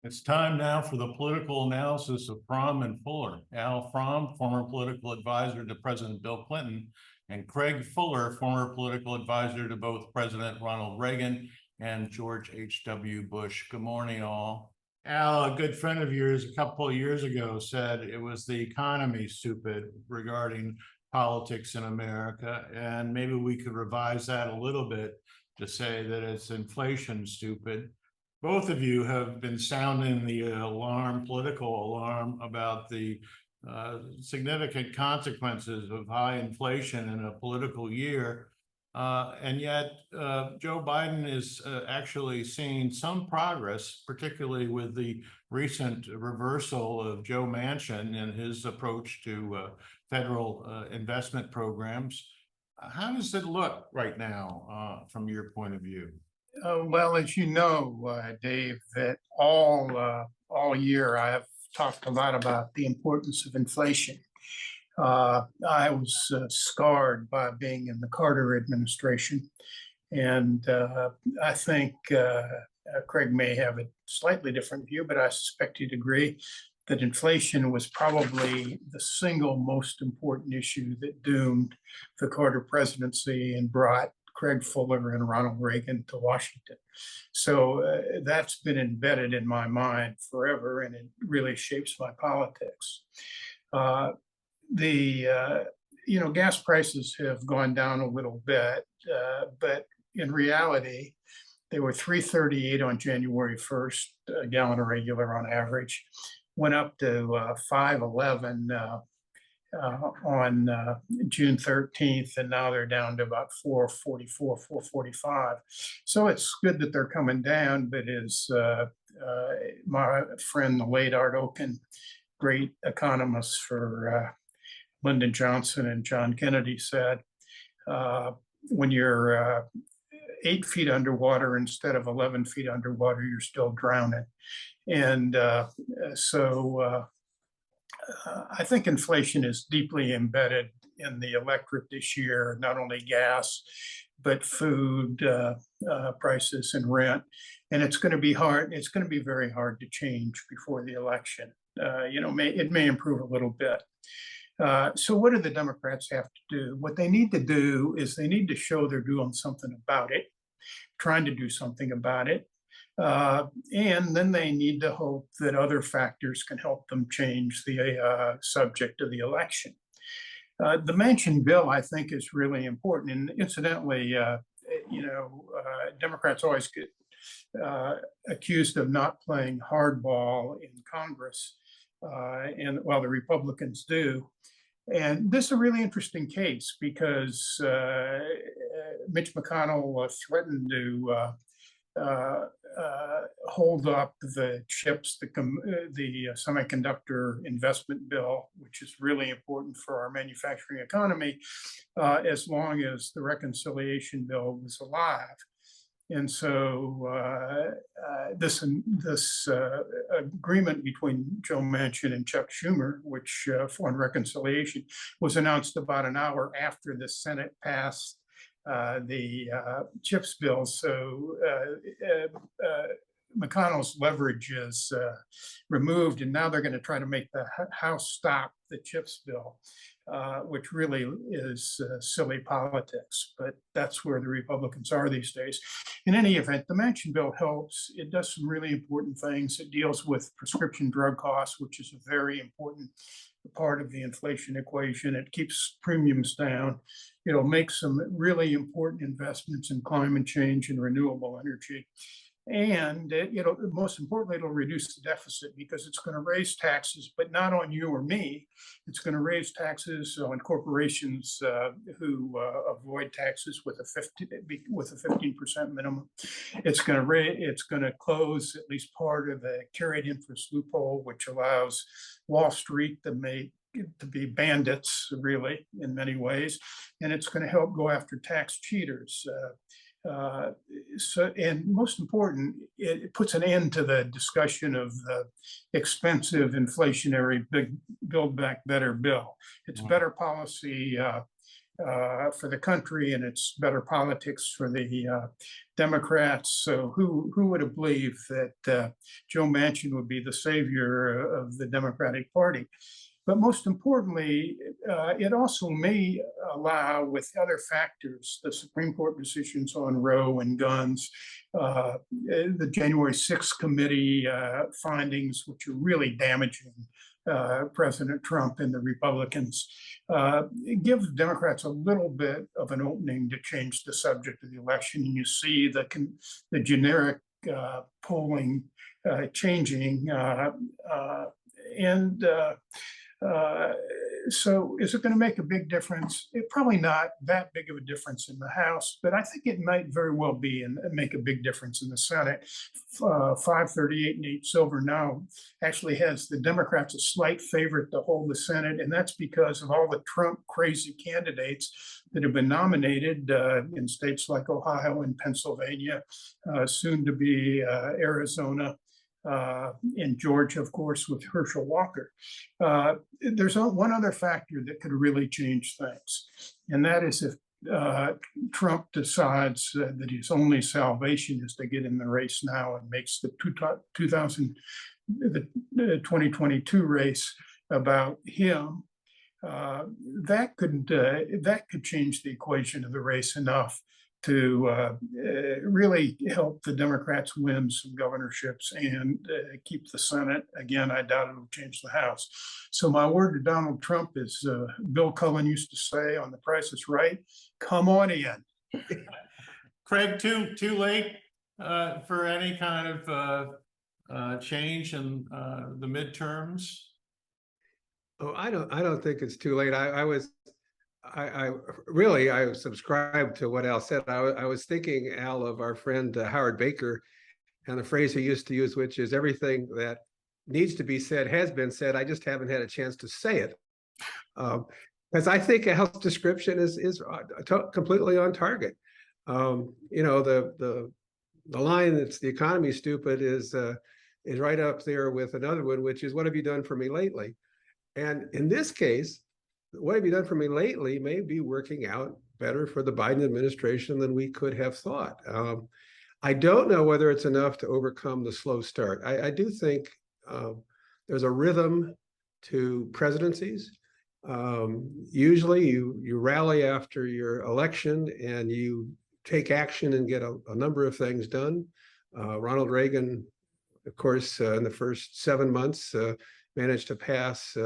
It's time now for the political analysis of Fromm and Fuller. Al Fromm, former political advisor to President Bill Clinton, and Craig Fuller, former political advisor to both President Ronald Reagan and George H.W. Bush. Good morning, all. Al, a good friend of yours a couple of years ago said it was the economy, stupid, regarding politics in America. And maybe we could revise that a little bit to say that it's inflation, stupid. Both of you have been sounding the alarm, political alarm, about the significant consequences of high inflation in a political year. And yet Joe Biden is actually seeing some progress, particularly with the recent reversal of Joe Manchin and his approach to federal investment programs. How does it look right now from your point of view? Well, as you know, Dave, that all year I have talked a lot about the importance of inflation. I was scarred by being in the Carter administration, and I think Craig may have a slightly different view, but I suspect he'd agree that inflation was probably the single most important issue that doomed the Carter presidency and brought Craig Fuller and Ronald Reagan to Washington. So that's been embedded in my mind forever, and it really shapes my politics. Gas prices have gone down a little bit, but in reality, they were $3.38 on January 1st, a gallon of regular on average, went up to $5.11 on June 13th, and now they're down to about $4.44, $4.45. So it's good that they're coming down, but as my friend, the late Art Oken, great economist for Lyndon Johnson and John Kennedy, said, when you're 8 feet underwater instead of 11 feet underwater, you're still drowning. And I think inflation is deeply embedded in the electorate this year, not only gas, but food prices and rent. And it's going to be hard. It's going to be very hard to change before the election. It may improve a little bit. So what do the Democrats have to do? What they need to do is they need to show they're doing something about it, trying to do something about it. And then they need to hope that other factors can help them change the subject of the election. The Manchin bill, I think, is really important. And incidentally, Democrats always get accused of not playing hardball in Congress, and while the Republicans do. And this is a really interesting case because Mitch McConnell threatened to hold up the chips, the semiconductor investment bill, which is really important for our manufacturing economy, as long as the reconciliation bill was alive. And so this agreement between Joe Manchin and Chuck Schumer, which on reconciliation, was announced about an hour after the Senate passed the CHIPS bill. So McConnell's leverage is removed, and now they're going to try to make the House stop the CHIPS bill, which really is silly politics, but that's where the Republicans are these days. In any event, the Manchin bill helps. It does some really important things. It deals with prescription drug costs, which is a very important part of the inflation equation. It keeps premiums down. It'll make some really important investments in climate change and renewable energy. And most importantly, it'll reduce the deficit because it's going to raise taxes, but not on you or me. It's going to raise taxes on corporations who avoid taxes with a 15% minimum. It's going to close at least part of the carried interest loophole, which allows Wall Street to be bandits, really, in many ways, and it's going to help go after tax cheaters. And most important, it puts an end to the discussion of the expensive inflationary big Build Back Better bill. It's better policy for the country, and it's better politics for the Democrats. So who would have believed that Joe Manchin would be the savior of the Democratic Party? But most importantly, it also may allow, with other factors, the Supreme Court decisions on Roe and guns, the January 6th committee findings, which are really damaging President Trump and the Republicans, it gives Democrats a little bit of an opening to change the subject of the election. And you see the generic polling changing. So is it going to make a big difference? Probably not that big of a difference in the House, but I think it might very well be and make a big difference in the Senate. 538 Nate Silver now actually has the Democrats a slight favorite to hold the Senate, and that's because of all the Trump crazy candidates that have been nominated in states like Ohio and Pennsylvania, soon to be Arizona. In Georgia, of course, with Herschel Walker. There's one other factor that could really change things, and that is if Trump decides that his only salvation is to get in the race now and makes the 2022 race about him. That could change the equation of the race enough to really help the Democrats win some governorships and keep the Senate. Again, I doubt it'll change the House. So my word to Donald Trump is, Bill Cullen used to say on The Price is Right, come on in. Craig, too late for any kind of change in the midterms? Oh, I don't think it's too late. I subscribe to what Al said. I was thinking, Al, of our friend Howard Baker and the phrase he used to use, which is everything that needs to be said has been said. I just haven't had a chance to say it. Because I think Al's description is completely on target. The line that's the economy stupid is right up there with another one, which is what have you done for me lately? And in this case, what have you done for me lately may be working out better for the Biden administration than we could have thought. I don't know whether it's enough to overcome the slow start. I do think there's a rhythm to presidencies. Usually you rally after your election and you take action and get a number of things done. Ronald Reagan, of course, in the first 7 months, managed to pass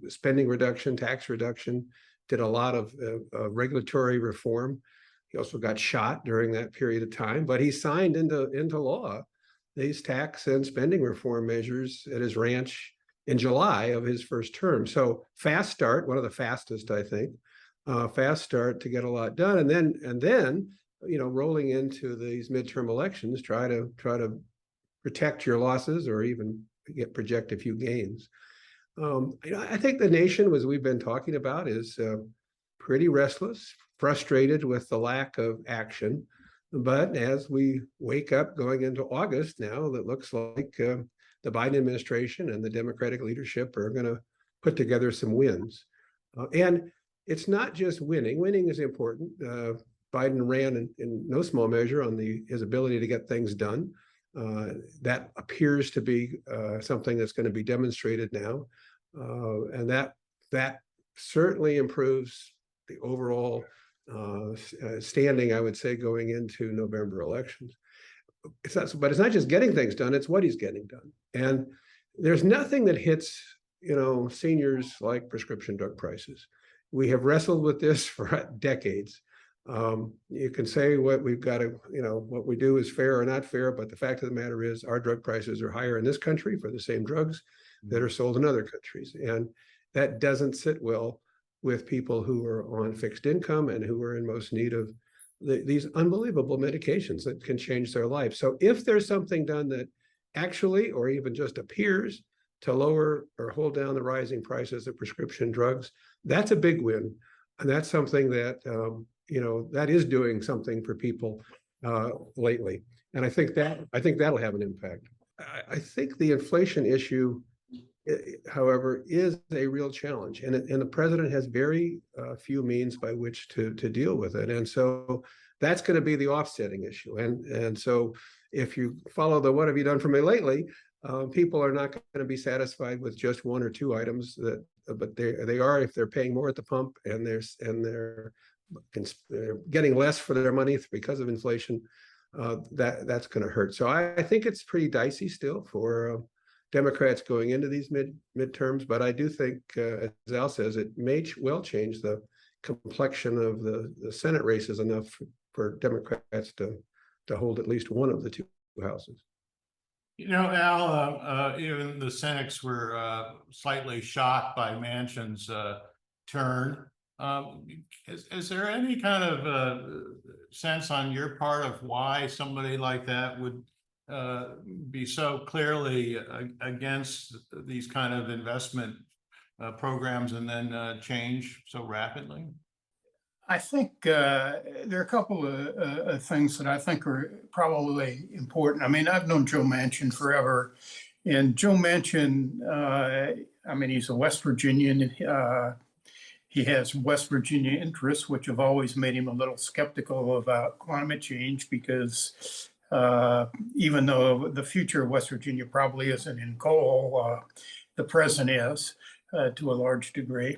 spending reduction, tax reduction, did a lot of regulatory reform. He also got shot during that period of time, but he signed into law these tax and spending reform measures at his ranch in July of his first term. So fast start, one of the fastest, I think, fast start to get a lot done. And then, rolling into these midterm elections, try to protect your losses or even project a few gains. I think the nation, as we've been talking about, is pretty restless, frustrated with the lack of action. But as we wake up going into August now, that looks like the Biden administration and the Democratic leadership are going to put together some wins. And it's not just winning. Winning is important. Biden ran in no small measure on his ability to get things done. That appears to be something that's going to be demonstrated now, and that certainly improves the overall standing, I would say, going into November elections. But it's not just getting things done; it's what he's getting done. And there's nothing that hits seniors like prescription drug prices. We have wrestled with this for decades. You can say what we've got to, what we do is fair or not fair, but the fact of the matter is our drug prices are higher in this country for the same drugs that are sold in other countries. And that doesn't sit well with people who are on fixed income and who are in most need of these unbelievable medications that can change their life. So if there's something done that actually, or even just appears to lower or hold down the rising prices of prescription drugs, that's a big win. And that's something that, that is doing something for people lately. And I think that'll have an impact. I think the inflation issue however, is a real challenge, and the president has very few means by which to deal with it, and so that's going to be the offsetting issue. And so, if you follow the "What have you done for me lately?" People are not going to be satisfied with just one or two items that, but they are if they're paying more at the pump and they're getting less for their money because of inflation. That's going to hurt. So I think it's pretty dicey still for Democrats going into these midterms, but I do think, as Al says, it may well change the complexion of the Senate races enough for Democrats to hold at least one of the two houses. You know, Al, even the cynics were slightly shocked by Manchin's turn. Is there any kind of sense on your part of why somebody like that would be so clearly against these kind of investment programs and then change so rapidly? I think there are a couple of things that I think are probably important. I mean, I've known Joe Manchin forever, and Joe Manchin, I mean, he's a West Virginian. He has West Virginia interests, which have always made him a little skeptical about climate change because even though the future of West Virginia probably isn't in coal, the present is to a large degree.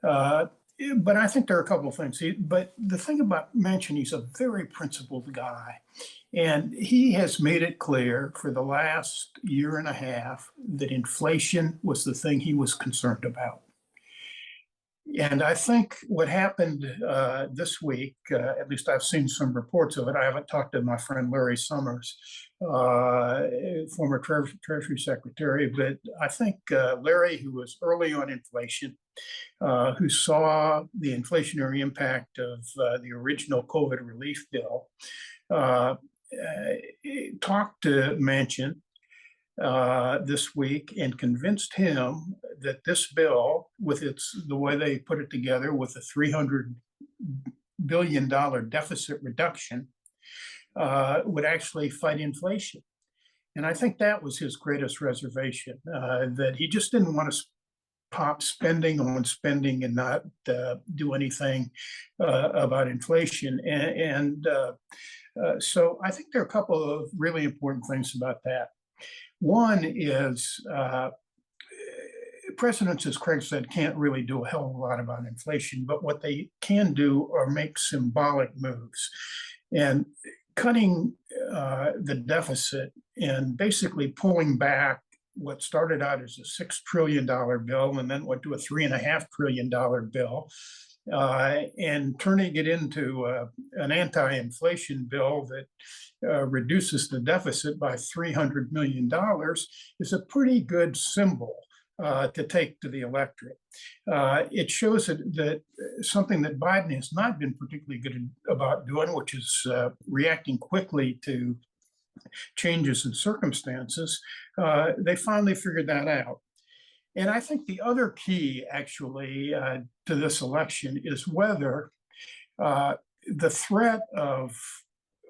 But I think there are a couple of things. But the thing about Manchin, he's a very principled guy. And he has made it clear for the last year and a half that inflation was the thing he was concerned about. And I think what happened this week, at least I've seen some reports of it. I haven't talked to my friend Larry Summers, former Treasury Secretary, but I think Larry, who was early on inflation, who saw the inflationary impact of the original COVID relief bill, talked to Manchin this week and convinced him that this bill, with the way they put it together, with a $300 billion deficit reduction, would actually fight inflation. And I think that was his greatest reservation, that he just didn't want to pop spending on spending and not do anything about inflation. So I think there are a couple of really important things about that. One is presidents, as Craig said, can't really do a hell of a lot about inflation, but what they can do are make symbolic moves. And cutting the deficit and basically pulling back what started out as a $6 trillion bill and then went to a $3.5 trillion bill, and turning it into an anti-inflation bill that reduces the deficit by $300 million is a pretty good symbol to take to the electorate. It shows that something that Biden has not been particularly good about doing, which is reacting quickly to changes in circumstances, they finally figured that out. And I think the other key, actually, to this election is whether the threat of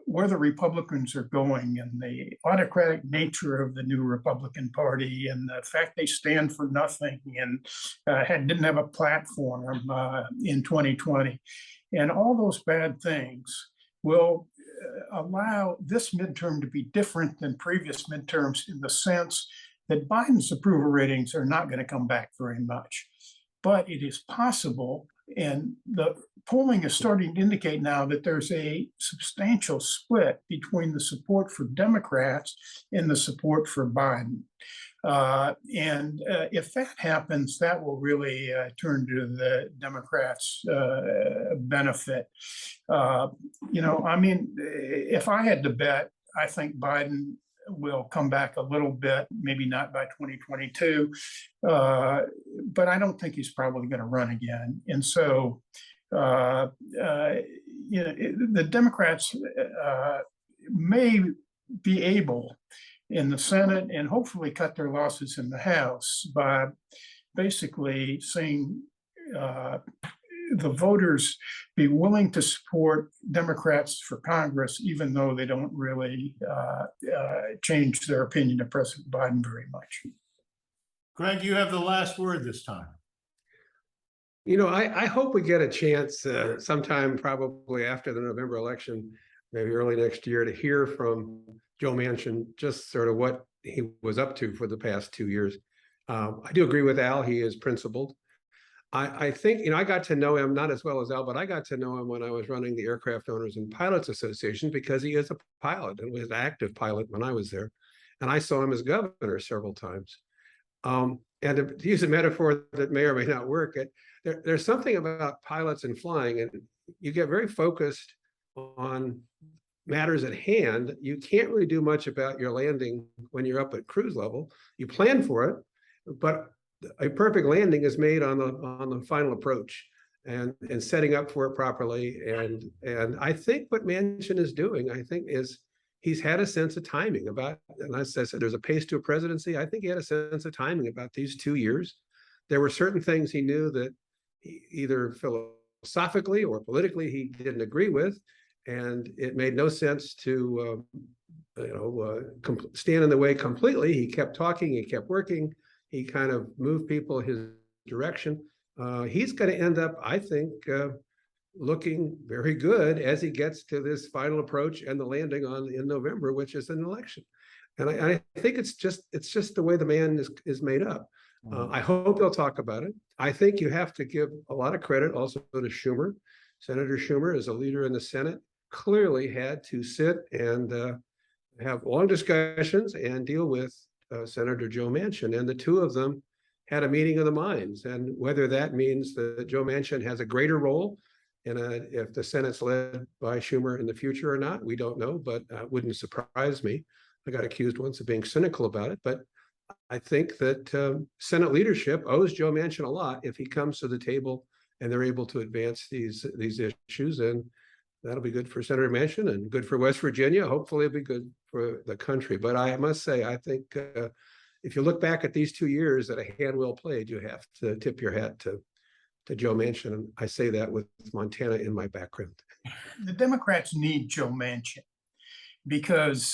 where the Republicans are going and the autocratic nature of the new Republican Party and the fact they stand for nothing and didn't have a platform in 2020, and all those bad things will allow this midterm to be different than previous midterms in the sense that Biden's approval ratings are not going to come back very much. But it is possible, and the polling is starting to indicate now that there's a substantial split between the support for Democrats and the support for Biden. And if that happens, that will really turn to the Democrats' benefit. You know, I mean, if I had to bet, I think Biden will come back a little bit, maybe not by 2022, but I don't think he's probably going to run again. And so, you know, the Democrats may be able in the Senate and hopefully cut their losses in the House by basically saying the voters be willing to support Democrats for Congress, even though they don't really change their opinion of President Biden very much. Craig, you have the last word this time. You know, I hope we get a chance sometime probably after the November election, maybe early next year, to hear from Joe Manchin, just sort of what he was up to for the past 2 years. I do agree with Al. He is principled. I think, you know, I got to know him not as well as Al, but I got to know him when I was running the Aircraft Owners and Pilots Association, because he is a pilot and was an active pilot when I was there. And I saw him as governor several times. And to use a metaphor that may or may not work, there's something about pilots and flying, and you get very focused on matters at hand. You can't really do much about your landing when you're up at cruise level. You plan for it, but a perfect landing is made on the final approach and setting up for it properly. And I think what Manchin is doing, I think, is he's had a sense of timing about, and as I said, there's a pace to a presidency. I think he had a sense of timing about these 2 years. There were certain things he knew that he either philosophically or politically he didn't agree with, and it made no sense to stand in the way completely. He kept talking, he kept working, he kind of moved people his direction. He's going to end up, I think, looking very good as he gets to this final approach and the landing in November, which is an election. And I think it's just the way the man is made up. I hope they'll talk about it. I think you have to give a lot of credit also to Schumer. Senator Schumer, as a leader in the Senate, clearly had to sit and have long discussions and deal with Senator Joe Manchin, and the two of them had a meeting of the minds. And whether that means that Joe Manchin has a greater role if the Senate's led by Schumer in the future or not, we don't know, but wouldn't surprise me. I got accused once of being cynical about it, but I think that Senate leadership owes Joe Manchin a lot if he comes to the table and they're able to advance these issues. And that'll be good for Senator Manchin and good for West Virginia. Hopefully it'll be good for the country. But I must say, I think if you look back at these 2 years that a hand well played, you have to tip your hat to Joe Manchin. And I say that with Montana in my background. The Democrats need Joe Manchin because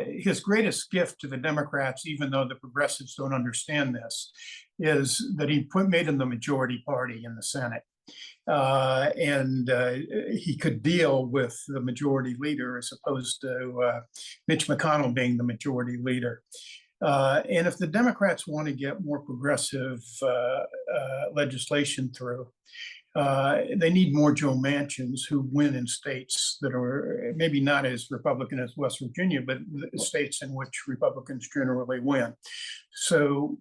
his greatest gift to the Democrats, even though the progressives don't understand this, is that he made him the majority party in the Senate. And he could deal with the majority leader as opposed to Mitch McConnell being the majority leader. And if the Democrats want to get more progressive legislation through, they need more Joe Manchins who win in states that are maybe not as Republican as West Virginia, but states in which Republicans generally win. So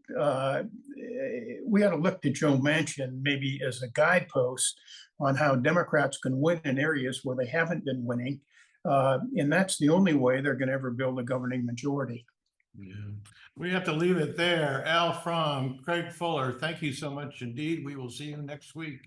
we ought to look to Joe Manchin maybe as a guidepost on how Democrats can win in areas where they haven't been winning. And that's the only way they're going to ever build a governing majority. Yeah. We have to leave it there. Al Fromm, Craig Fuller, thank you so much indeed. We will see you next week.